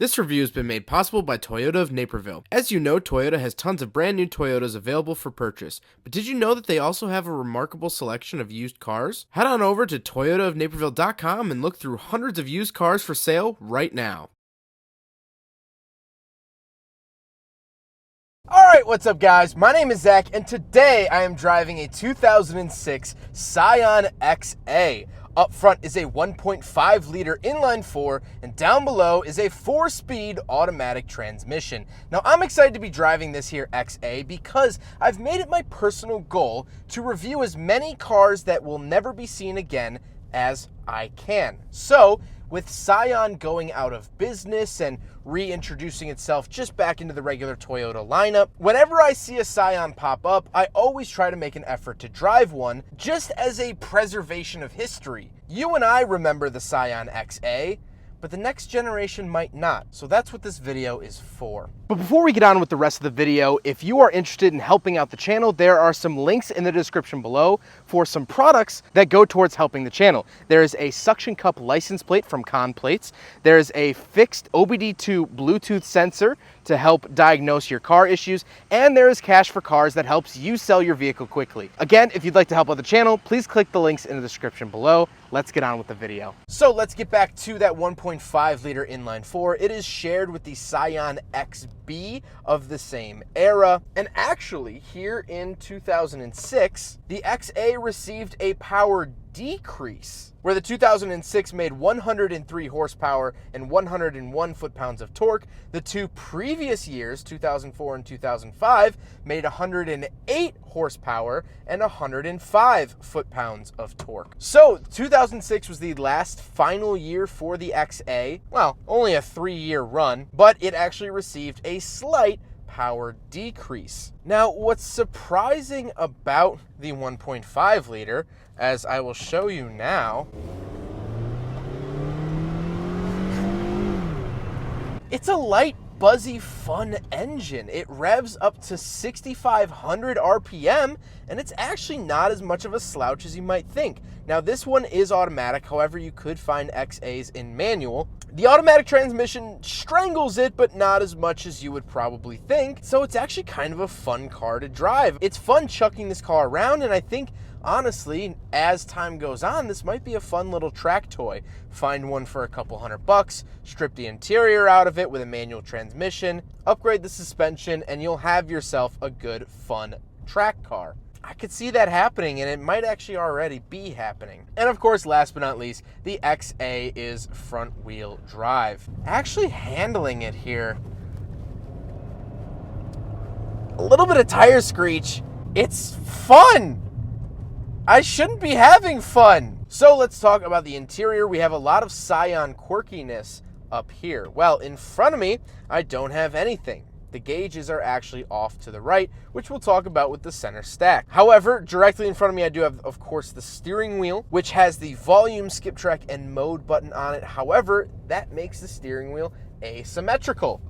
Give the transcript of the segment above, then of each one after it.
This review has been made possible by Toyota of Naperville. As you know, Toyota has tons of brand new Toyotas available for purchase, but did you know that they also have a remarkable selection of used cars? Head on over to toyotaofnaperville.com and look through hundreds of used cars for sale right now. Alright, what's up guys? My name is Zach, and today I am driving a 2006 Scion XA. Up front is a 1.5 liter inline 4, and down below is a 4-speed automatic transmission. Now I'm excited to be driving this here XA because I've made it my personal goal to review as many cars that will never be seen again as I can. So, with Scion going out of business and reintroducing itself just back into the regular Toyota lineup, whenever I see a Scion pop up, I always try to make an effort to drive one just as a preservation of history. You and I remember the Scion XA, but the next generation might not. So that's what this video is for. But before we get on with the rest of the video, if you are interested in helping out the channel, there are some links in the description below for some products that go towards helping the channel. There is a suction cup license plate from Con Plates. There is a fixed OBD2 Bluetooth sensor to help diagnose your car issues, and there is Cash for Cars that helps you sell your vehicle quickly. Again, if you'd like to help out the channel, please click the links in the description below. Let's get on with the video. So let's get back to that 1.5 liter inline 4. It is shared with the Scion XB of the same era. And actually, here in 2006, the XA received a power decrease, where the 2006 made 103 horsepower and 101 foot-pounds of torque. The two previous years, 2004 and 2005, made 108 horsepower and 105 foot-pounds of torque. So 2006 was the last final year for the XA. Well, only a 3-year run, but it actually received a slight power decrease. Now, what's surprising about the 1.5 liter, as I will show you now, it's a light, buzzy, fun engine. It revs up to 6,500 RPM, and it's actually not as much of a slouch as you might think. Now, this one is automatic, however, you could find XAs in manual. The automatic transmission strangles it, but not as much as you would probably think, so it's actually kind of a fun car to drive. It's fun chucking this car around, and I think, honestly, as time goes on, this might be a fun little track toy. Find one for a couple $100, strip the interior out of it with a manual transmission, upgrade the suspension, and you'll have yourself a good, fun track car. I could see that happening, and it might actually already be happening. And of course, last but not least, the XA is front-wheel drive. Actually handling it here, a little bit of tire screech. It's fun. I shouldn't be having fun. So let's talk about the interior. We have a lot of Scion quirkiness up here. Well, in front of me, I don't have anything. The gauges are actually off to the right, which we'll talk about with the center stack. However, directly in front of me, I do have, of course, the steering wheel, which has the volume, skip track, and mode button on it. However, that makes the steering wheel asymmetrical.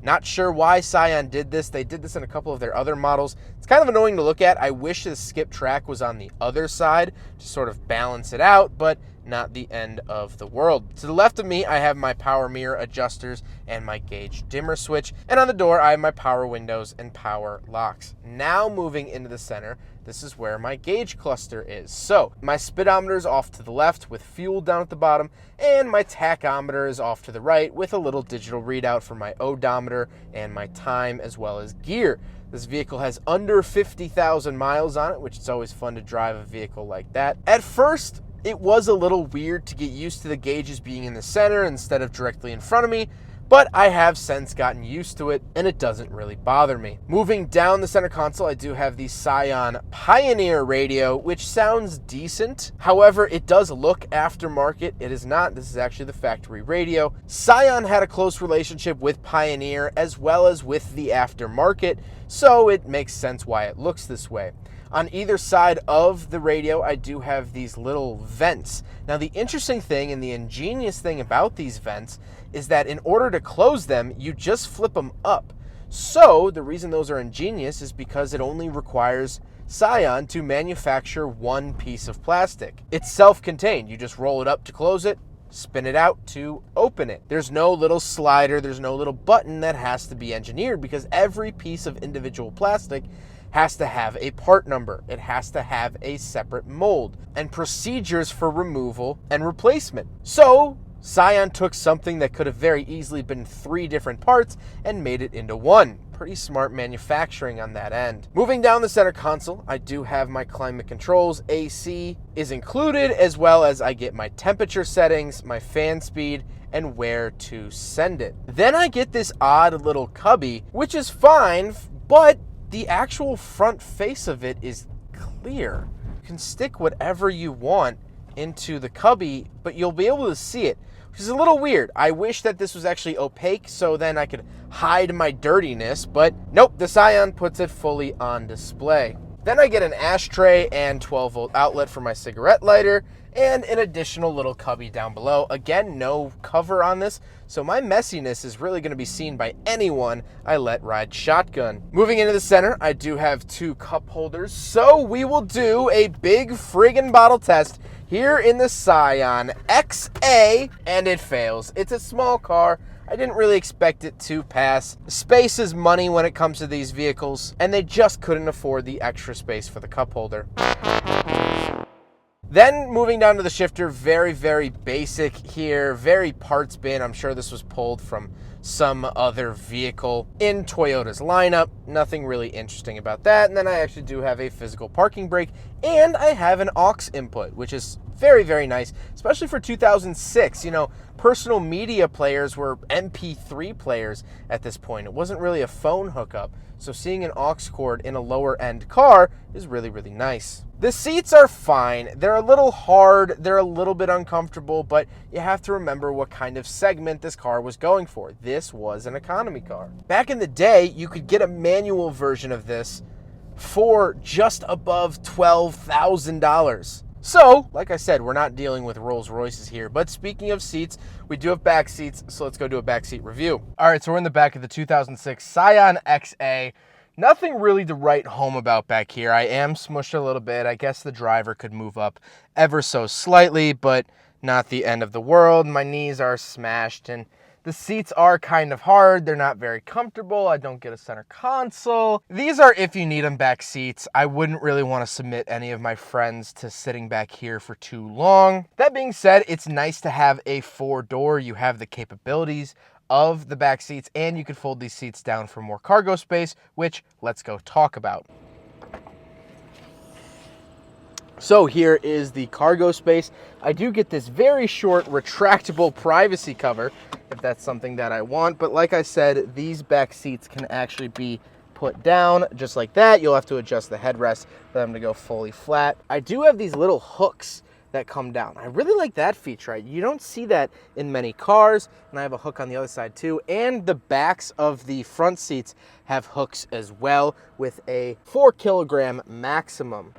Not sure why Scion did this. They did this in a couple of their other models. It's kind of annoying to look at. I wish the skip track was on the other side to sort of balance it out, but not the end of the world. To the left of me, I have my power mirror adjusters and my gauge dimmer switch. And on the door, I have my power windows and power locks. Now moving into the center, this is where my gauge cluster is. So my speedometer is off to the left with fuel down at the bottom, and my tachometer is off to the right with a little digital readout for my odometer and my time as well as gear. This vehicle has under 50,000 miles on it, which is always fun to drive a vehicle like that. At first, it was a little weird to get used to the gauges being in the center instead of directly in front of me, but I have since gotten used to it, and it doesn't really bother me. Moving down the center console, I do have the Scion Pioneer radio, which sounds decent. However, it does look aftermarket. It is not. This is actually the factory radio. Scion had a close relationship with Pioneer as well as with the aftermarket, so it makes sense why it looks this way. On either side of the radio, I do have these little vents. Now, the interesting thing and the ingenious thing about these vents is that in order to close them, you just flip them up. So the reason those are ingenious is because it only requires Scion to manufacture one piece of plastic. It's self-contained. You just roll it up to close it, spin it out to open it. There's no little slider, there's no little button that has to be engineered because every piece of individual plastic has to have a part number. It has to have a separate mold and procedures for removal and replacement. So Scion took something that could have very easily been 3 different parts and made it into one. Pretty smart manufacturing on that end. Moving down the center console, I do have my climate controls. AC is included, as well as I get my temperature settings, my fan speed, and where to send it. Then I get this odd little cubby, which is fine, but the actual front face of it is clear. You can stick whatever you want into the cubby, but you'll be able to see it, which is a little weird. I wish that this was actually opaque so then I could hide my dirtiness, but nope, the Scion puts it fully on display. Then I get an ashtray and 12-volt outlet for my cigarette lighter and an additional little cubby down below. Again, no cover on this, so my messiness is really going to be seen by anyone I let ride shotgun. Moving into the center, I do have 2 cup holders, so we will do a big friggin' bottle test here in the Scion XA, and it fails. It's a small car. I didn't really expect it to pass. Space is money when it comes to these vehicles, and they just couldn't afford the extra space for the cup holder. Then moving down to the shifter, very, very basic here, very parts bin. I'm sure this was pulled from some other vehicle in Toyota's lineup. Nothing really interesting about that. And then I actually do have a physical parking brake, and I have an aux input, which is very, very nice, especially for 2006. You know, personal media players were MP3 players at this point. It wasn't really a phone hookup. So seeing an aux cord in a lower end car is really, really nice. The seats are fine. They're a little hard. They're a little bit uncomfortable, but you have to remember what kind of segment this car was going for. This was an economy car. Back in the day, you could get a manual version of this for just above $12,000. So, like I said, we're not dealing with Rolls Royces here. But speaking of seats, we do have back seats, so let's go do a back seat review. All right, so we're in the back of the 2006 Scion XA. Nothing really to write home about back here. I am smushed a little bit. I guess the driver could move up ever so slightly, but not the end of the world. My knees are smashed, and the seats are kind of hard. They're not very comfortable. I don't get a center console. These are if you need them back seats. I wouldn't really want to submit any of my friends to sitting back here for too long. That being said, it's nice to have a 4-door. You have the capabilities of the back seats, and you can fold these seats down for more cargo space, which let's go talk about. So here is the cargo space. I do get this very short retractable privacy cover if that's something that I want. But like I said, these back seats can actually be put down just like that. You'll have to adjust the headrest for them to go fully flat. I do have these little hooks that come down. I really like that feature. You don't see that in many cars, and I have a hook on the other side too. And the backs of the front seats have hooks as well with a 4-kilogram maximum.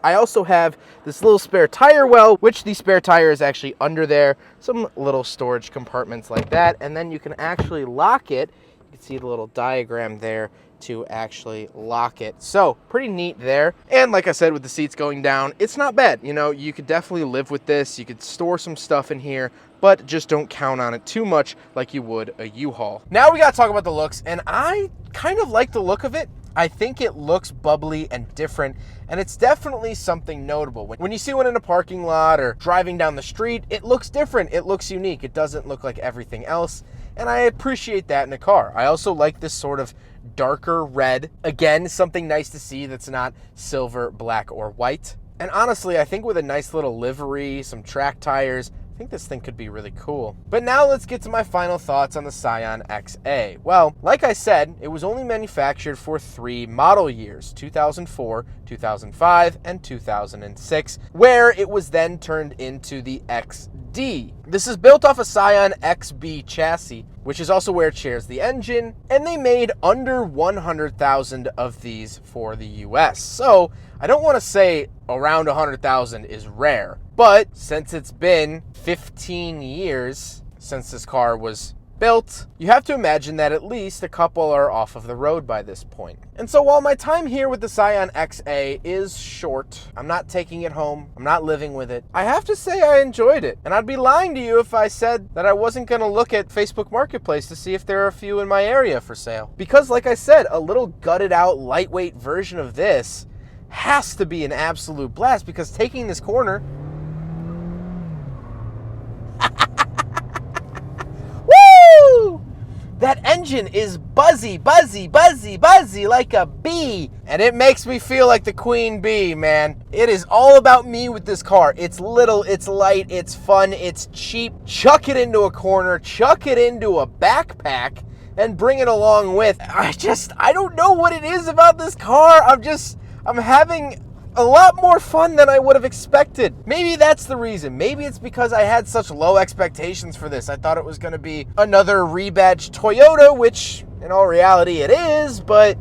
I also have this little spare tire well, which the spare tire is actually under there. Some little storage compartments like that. And then you can actually lock it. You can see the little diagram there to actually lock it. So pretty neat there. And like I said, with the seats going down, it's not bad. You know, you could definitely live with this. You could store some stuff in here, but just don't count on it too much like you would a U-Haul. Now we got to talk about the looks, and I kind of like the look of it. I think it looks bubbly and different, and it's definitely something notable. When you see one in a parking lot or driving down the street, it looks different. It looks unique. It doesn't look like everything else, and I appreciate that in a car. I also like this sort of darker red. Again, something nice to see that's not silver, black, or white. And honestly, I think with a nice little livery, some track tires, I think this thing could be really cool. But now let's get to my final thoughts on the Scion XA. Well, like I said, it was only manufactured for 3 model years, 2004, 2005, and 2006, where it was then turned into the XD. This is built off a Scion XB chassis, which is also where it shares the engine, and they made under 100,000 of these for the US. So I don't want to say around 100,000 is rare, but since it's been 15 years since this car was built, you have to imagine that at least a couple are off of the road by this point. And so while my time here with the Scion XA is short, I'm not taking it home, I'm not living with it, I have to say I enjoyed it. And I'd be lying to you if I said that I wasn't going to look at Facebook Marketplace to see if there are a few in my area for sale. Because like I said, a little gutted out, lightweight version of this has to be an absolute blast, because taking this corner, that engine is buzzy, buzzy, buzzy, buzzy like a bee. And it makes me feel like the queen bee, man. It is all about me with this car. It's little, it's light, it's fun, it's cheap. Chuck it into a corner, chuck it into a backpack, and bring it along with. I don't know what it is about this car. I'm having a lot more fun than I would have expected. Maybe that's the reason. Maybe it's because I had such low expectations for this. I thought it was going to be another rebadged Toyota, which in all reality it is, but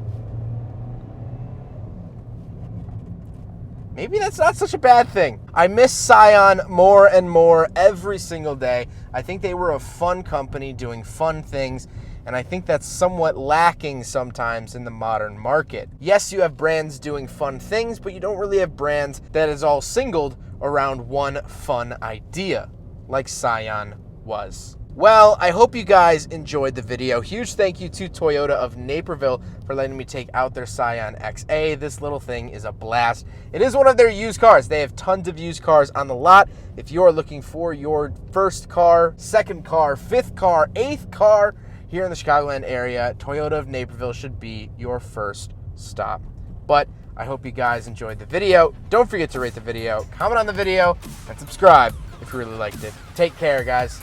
maybe that's not such a bad thing. I miss Scion more and more every single day. I think they were a fun company doing fun things, and I think that's somewhat lacking sometimes in the modern market. Yes, you have brands doing fun things, but you don't really have brands that is all singled around one fun idea, like Scion was. Well, I hope you guys enjoyed the video. Huge thank you to Toyota of Naperville for letting me take out their Scion XA. This little thing is a blast. It is one of their used cars. They have tons of used cars on the lot. If you are looking for your first car, second car, fifth car, eighth car, here in the Chicagoland area, Toyota of Naperville should be your first stop. But I hope you guys enjoyed the video. Don't forget to rate the video, comment on the video, and subscribe if you really liked it. Take care, guys.